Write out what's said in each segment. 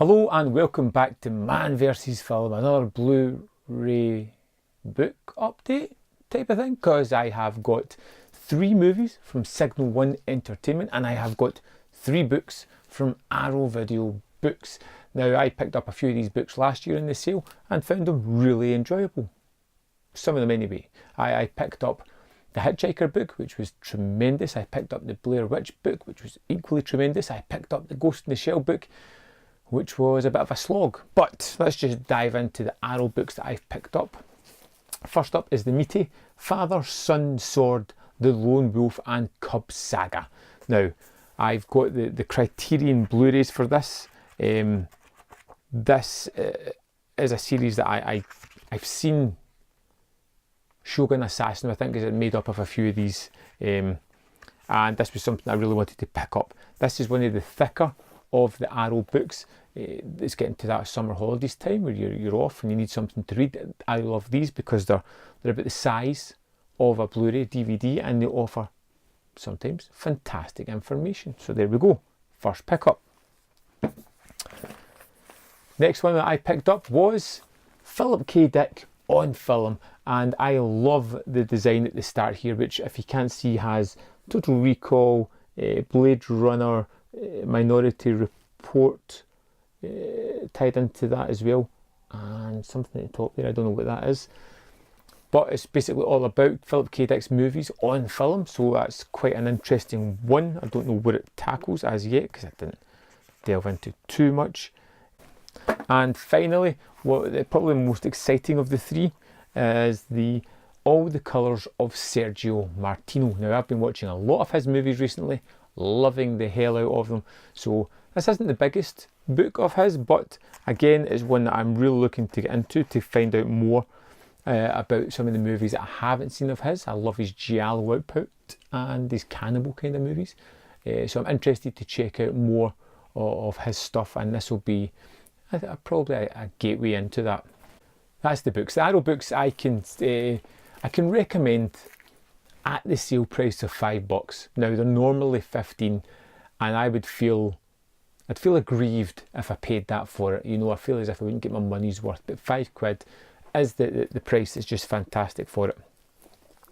Hello and welcome back to Man vs Film, another Blu-ray book update type of thing, because I have got 3 movies from Signal 1 Entertainment and I have got 3 books from Arrow Video Books. Now, I picked up a few of these books last year in the sale and found them really enjoyable. Some of them anyway. I picked up the Hitchhiker book, which was tremendous. I picked up the Blair Witch book, which was equally tremendous. I picked up the Ghost in the Shell book, which was a bit of a slog. But let's just dive into the Arrow books that I've picked up. First up is the meaty Father, Son, Sword, The Lone Wolf and Cub Saga. Now, I've got the Criterion Blu-rays for this. This is a series that I've seen. Shogun Assassin, I think, is made up of a few of these. And this was something I really wanted to pick up. This is one of the thicker of the Arrow books. It's getting to that summer holidays time where you're off and you need something to read. I love these because they're about the size of a Blu-ray DVD and they offer sometimes fantastic information. So there we go, first pickup. Next one that I picked up was Philip K. Dick on film, and I love the design at the start here, which, if you can't see, has Total Recall, Blade Runner, Minority Report tied into that as well, and something at the top there, I don't know what that is, but it's basically all about Philip K. Dick's movies on film, so that's quite an interesting one. I don't know what it tackles as yet because I didn't delve into too much. And finally, probably the most exciting of the 3 is All the Colours of Sergio Martino. Now, I've been watching a lot of his movies recently, loving the hell out of them. So this isn't the biggest book of his, but again, it's one that I'm really looking to get into to find out more about some of the movies that I haven't seen of his. I love his giallo output and his cannibal kind of movies. So I'm interested to check out more of his stuff, and this will be probably a gateway into that. That's the books. The Arrow books I can recommend at the sale price of $5. Now, they're normally 15, and I'd feel aggrieved if I paid that for it. You know, I feel as if I wouldn't get my money's worth. But £5 is the price. Is just fantastic for it.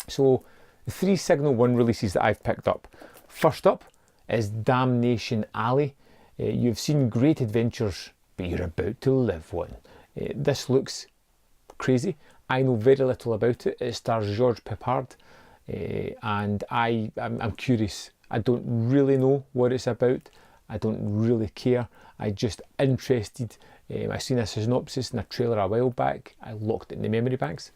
So the 3 Signal 1 releases that I've picked up. First up is Damnation Alley. You've seen Great Adventures, but you're about to live one. This looks crazy. I know very little about it. It stars George Peppard, and I'm curious. I don't really know what it's about. I don't really care. I'm just interested. I seen a synopsis in a trailer a while back. I locked it in the memory banks.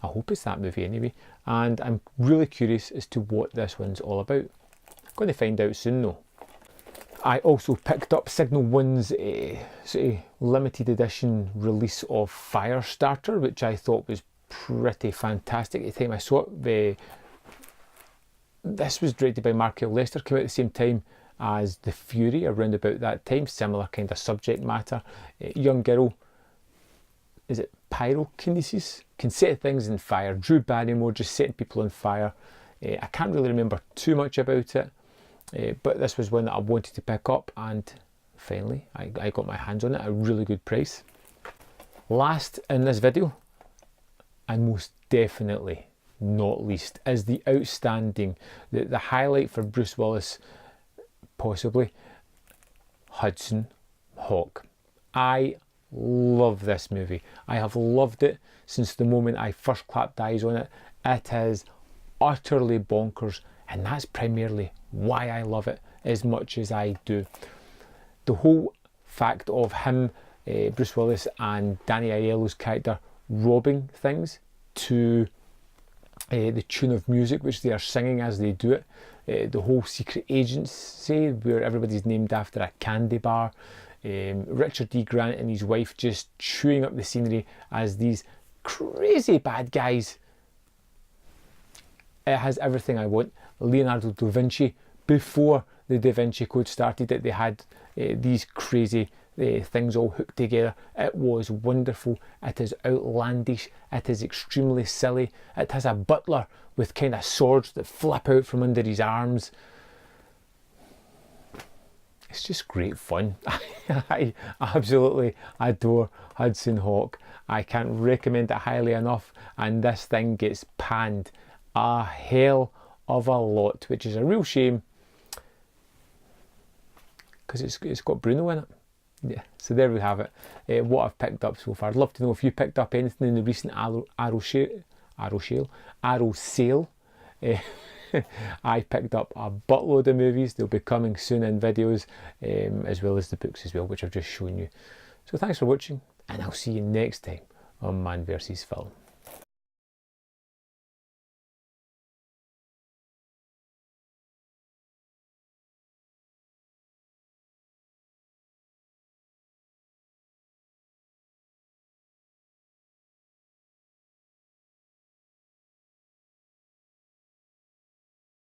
I hope it's that movie anyway. And I'm really curious as to what this one's all about. I'm going to find out soon though. I also picked up Signal 1's sort of limited edition release of Firestarter, which I thought was pretty fantastic at the time I saw it. This was directed by Mark L. Lester, came out at the same time as The Fury, around about that time. Similar kind of subject matter. Young girl, is it pyrokinesis? Can set things on fire. Drew Barrymore just setting people on fire. I can't really remember too much about it. But this was one that I wanted to pick up, and finally I got my hands on it at a really good price. Last in this video, and most definitely not least, is the outstanding, the highlight for Bruce Willis, possibly, Hudson Hawk. I love this movie. I have loved it since the moment I first clapped eyes on it. It is utterly bonkers, and that's primarily why I love it as much as I do. The whole fact of him, Bruce Willis, and Danny Aiello's character robbing things to the tune of music which they are singing as they do it. The whole secret agency where everybody's named after a candy bar. Richard D. Grant and his wife just chewing up the scenery as these crazy bad guys. It has everything I want. Leonardo da Vinci, before the Da Vinci Code started it, they had these crazy things all hooked together. It was wonderful. It is outlandish. It is extremely silly. It has a butler with kind of swords that flip out from under his arms. it's just great fun. I absolutely adore Hudson Hawk. I can't recommend it highly enough, and this thing gets panned a hell of a lot, which is a real shame because it's got Bruno in it. Yeah, so there we have it. What I've picked up so far. I'd love to know if you picked up anything in the recent Arrow sale. I picked up a buttload of movies. They'll be coming soon in videos, as well as the books as well, which I've just shown you. So thanks for watching, and I'll see you next time on Man vs. Film.